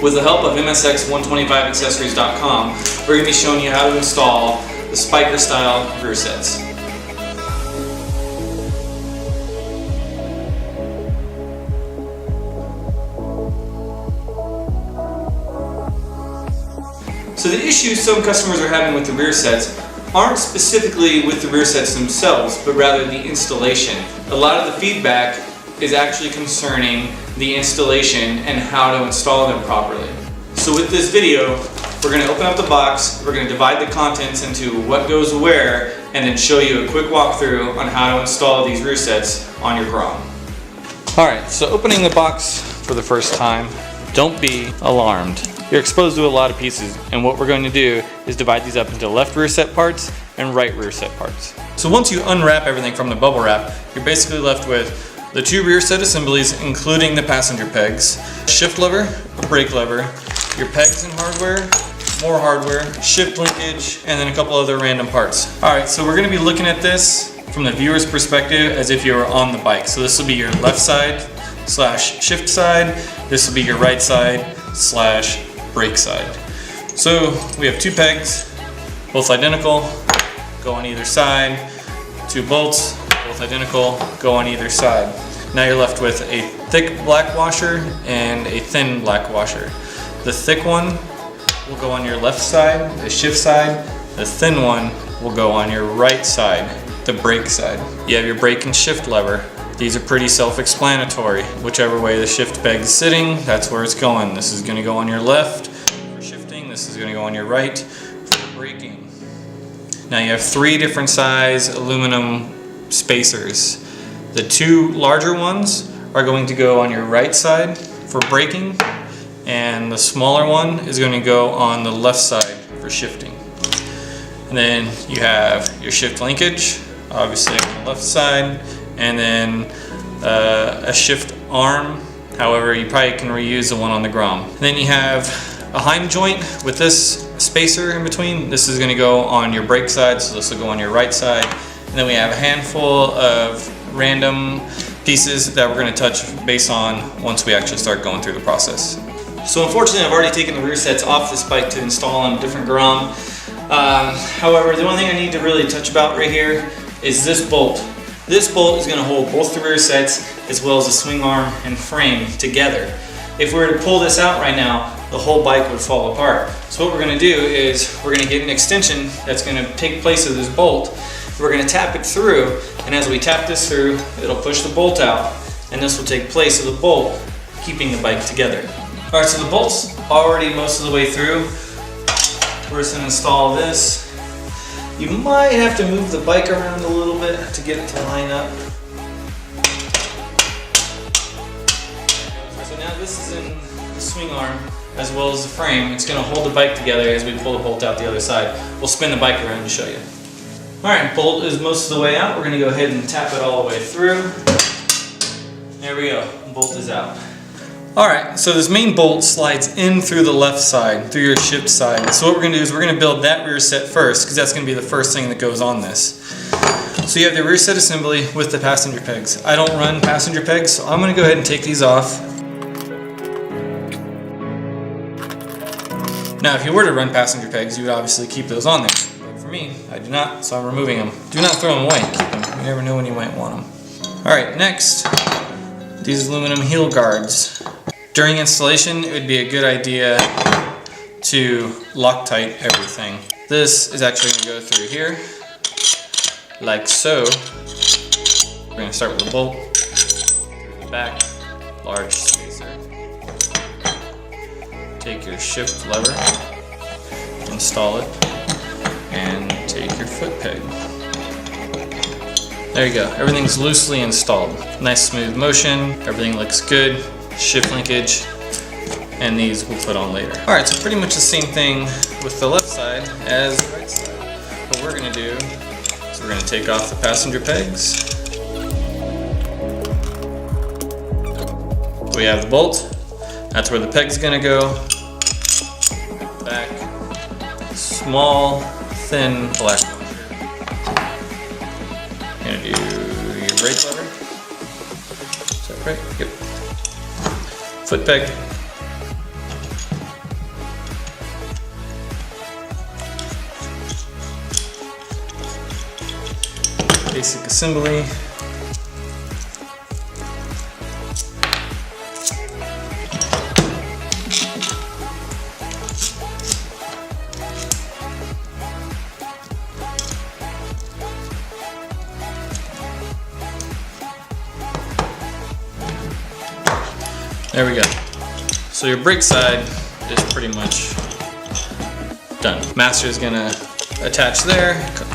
With the help of MSX125accessories.com, we're going to be showing you how to install the Spyker style rear sets. So the issues some customers are having with the rear sets aren't specifically with the rear sets themselves, but rather the installation. A lot of the feedback is actually concerning the installation and how to install them properly. So with this video, we're going to open up the box, we're going to divide the contents into what goes where, and then show you a quick walkthrough on how to install these rear sets on your Grom. Alright, so opening the box for the first time, don't be alarmed. You're exposed to a lot of pieces, and what we're going to do is divide these up into left rear set parts and right rear set parts. So once you unwrap everything from the bubble wrap, you're basically left with the two rear set assemblies, including the passenger pegs, shift lever, a brake lever, your pegs and hardware, more hardware, shift linkage, and then a couple other random parts. Alright, so we're going to be looking at this from the viewer's perspective as if you were on the bike. So this will be your left side slash shift side, this will be your right side slash brake side. So we have two pegs, both identical, go on either side, two bolts, both identical, go on either side. Now you're left with a thick black washer and a thin black washer. The thick one will go on your left side, the shift side. The thin one will go on your right side, the brake side. You have your brake and shift lever. These are pretty self-explanatory. Whichever way the shift peg is sitting, that's where it's going. This is going to go on your left for shifting. This is going to go on your right for braking. Now you have three different size aluminum spacers. The two larger ones are going to go on your right side for braking, and the smaller one is going to go on the left side for shifting. And then you have your shift linkage, obviously on the left side, and then a shift arm. However, you probably can reuse the one on the Grom. And then you have a Heim joint with this spacer in between. This is going to go on your brake side, so this will go on your right side. And then we have a handful of random pieces that we're going to touch base on once we actually start going through the process. So unfortunately, I've already taken the rear sets off this bike to install on a different Grom. However, the one thing I need to really touch about right here is this bolt. This bolt is going to hold both the rear sets as well as the swing arm and frame together. If we were to pull this out right now, the whole bike would fall apart. So what we're going to do is we're going to get an extension that's going to take place of this bolt. We're going to tap it through, and as we tap this through, it'll push the bolt out, and this will take place of the bolt, keeping the bike together. Alright, so the bolt's already most of the way through. We're just going to install this. You might have to move the bike around a little bit to get it to line up. So now this is in the swing arm as well as the frame. It's going to hold the bike together as we pull the bolt out the other side. We'll spin the bike around to show you. Alright, bolt is most of the way out. We're going to go ahead and tap it all the way through. There we go. Bolt is out. Alright, so this main bolt slides in through the left side, through your shift side. So what we're going to do is we're going to build that rear set first, because that's going to be the first thing that goes on this. So you have the rear set assembly with the passenger pegs. I don't run passenger pegs, so I'm going to go ahead and take these off. Now if you were to run passenger pegs, you would obviously keep those on there. But for me, I do not, so I'm removing them. Do not throw them away, keep them. You never know when you might want them. Alright, next, these aluminum heel guards. During installation, it would be a good idea to Loctite everything. This is actually going to go through here, like so. We're going to start with a bolt, through the back, large spacer. Take your shift lever, install it, and take your foot peg. There you go, everything's loosely installed. Nice smooth motion, everything looks good. Shift linkage, and these we'll put on later. Alright, so pretty much the same thing with the left side as the right side. What we're going to do is we're going to take off the passenger pegs. We have the bolt. That's where the peg's going to go. Back. Small, thin black washer. Going to do your brake lever. Is that right? Yep. Foot peg, assembly. There we go. So your brake side is pretty much done. Master is gonna attach there,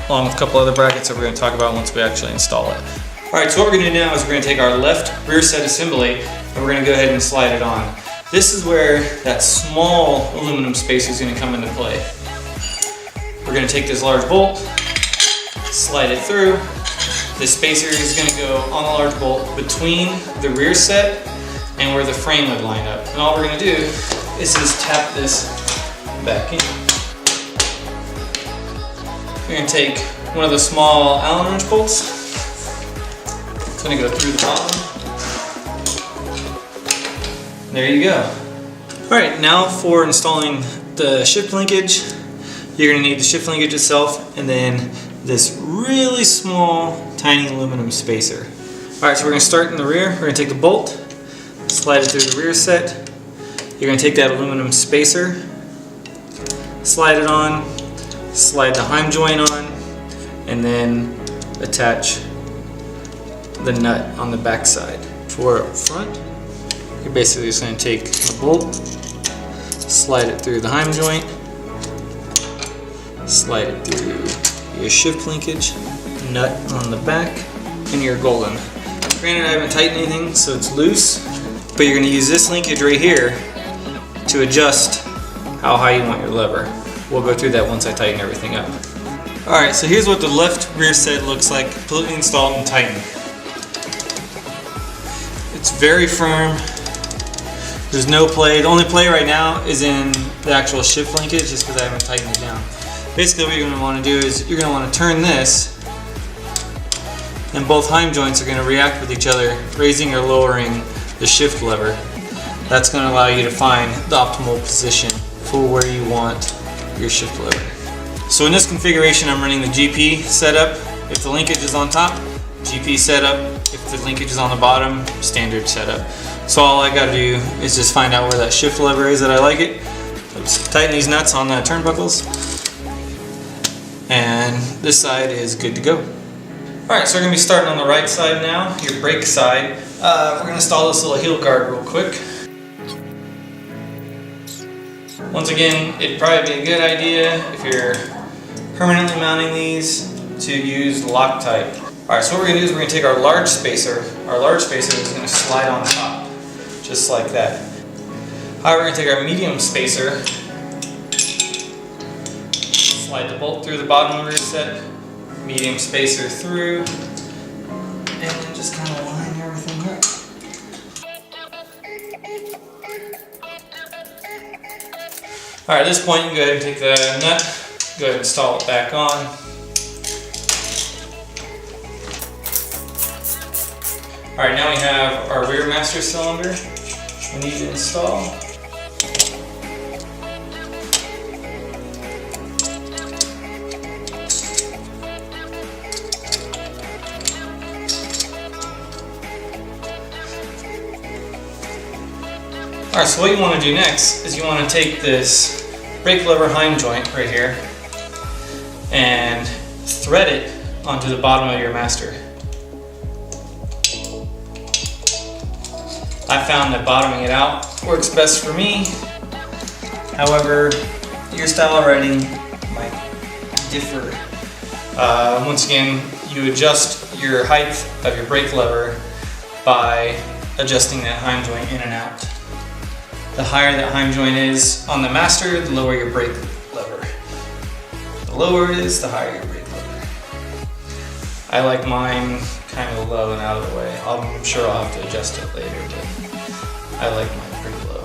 along with a couple other brackets that we're gonna talk about once we actually install it. All right, so what we're gonna do now is we're gonna take our left rear set assembly and we're gonna go ahead and slide it on. This is where that small aluminum spacer is gonna come into play. We're gonna take this large bolt, slide it through. This spacer is gonna go on the large bolt between the rear set and where the frame would line up. And all we're gonna do is just tap this back in. We're gonna take one of the small Allen wrench bolts. It's gonna go through the bottom. There you go. All right, now for installing the shift linkage, you're gonna need the shift linkage itself and then this really small, tiny aluminum spacer. All right, so we're gonna start in the rear. We're gonna take the bolt, slide it through the rear set. You're going to take that aluminum spacer, slide it on, slide the Heim joint on, and then attach the nut on the back side. For up front, you're basically just going to take the bolt, slide it through the Heim joint, slide it through your shift linkage, nut on the back, and you're golden. Granted, I haven't tightened anything, so it's loose. But you're going to use this linkage right here to adjust how high you want your lever. We'll go through that once I tighten everything up. Alright, so here's what the left rear set looks like, completely installed and tightened. It's very firm. There's no play. The only play right now is in the actual shift linkage, just because I haven't tightened it down. Basically what you're going to want to do is you're going to want to turn this, and both Heim joints are going to react with each other, raising or lowering the shift lever. That's going to allow you to find the optimal position for where you want your shift lever. So in this configuration, I'm running the GP setup. If the linkage is on top, GP setup. If the linkage is on the bottom, standard setup. So all I got to do is just find out where that shift lever is that I like it. Oops. Tighten these nuts on the turnbuckles, and this side is good to go. Alright, so we're going to be starting on the right side now, your brake side. We're going to install this little heel guard real quick. Once again, it'd probably be a good idea if you're permanently mounting these to use Loctite. Alright, so what we're going to do is we're going to take our large spacer. Our large spacer is going to slide on top, just like that. Alright, we're going to take our medium spacer, slide the bolt through the bottom of the rear set, medium spacer through, and then just kind of line everything up. Alright, at this point you can go ahead and take the nut, go ahead and install it back on. Alright, now we have our rear master cylinder we need to install. Alright, so what you want to do next is you want to take this brake lever Heim joint right here and thread it onto the bottom of your master. I found that bottoming it out works best for me. However, your style of riding might differ. Once again, you adjust your height of your brake lever by adjusting that Heim joint in and out. The higher that Heim joint is on the master, the lower your brake lever. The lower it is, the higher your brake lever. I like mine kind of low and out of the way. I'm sure I'll have to adjust it later, but I like mine pretty low.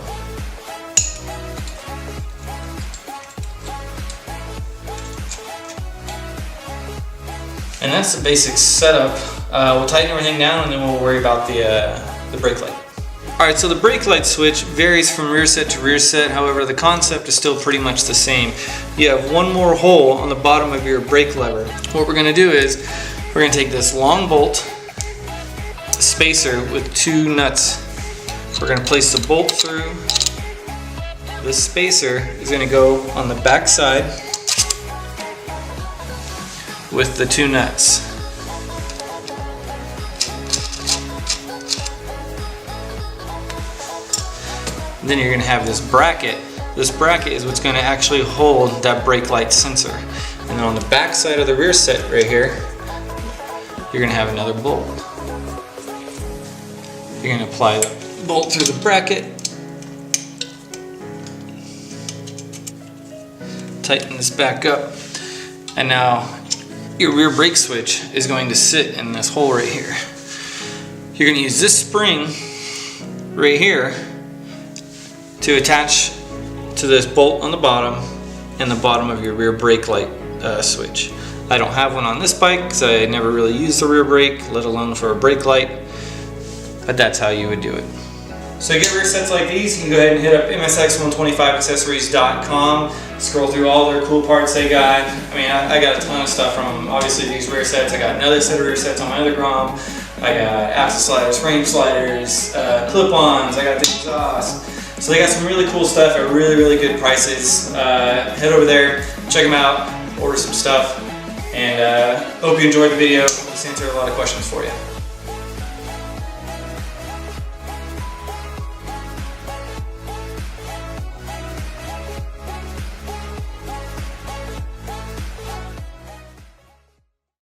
And that's the basic setup. We'll tighten everything down and then we'll worry about the brake light. Alright, so the brake light switch varies from rear set to rear set, however the concept is still pretty much the same. You have one more hole on the bottom of your brake lever. What we're going to do is We're going to take this long bolt spacer with 2 nuts. We're going to place the bolt through. This spacer is going to go on the back side with the 2 nuts. Then you're going to have this bracket. This bracket is what's going to actually hold that brake light sensor. And then on the back side of the rear set right here, you're going to have another bolt. You're going to apply the bolt through the bracket, tighten this back up, and now your rear brake switch is going to sit in this hole right here. You're going to use this spring right here to attach to this bolt on the bottom and the bottom of your rear brake light switch. I don't have one on this bike because I never really used the rear brake, let alone for a brake light, but that's how you would do it. So to get rear sets like these, you can go ahead and hit up MSX125accessories.com, scroll through all their cool parts they got. I mean, I got a ton of stuff from them. Obviously these rear sets, I got another set of rear sets on my other Grom. I got axle sliders, frame sliders, clip-ons, I got the exhaust. So they got some really cool stuff at really, really good prices. Head over there, check them out, order some stuff, and hope you enjoyed the video. Let's answer a lot of questions for you.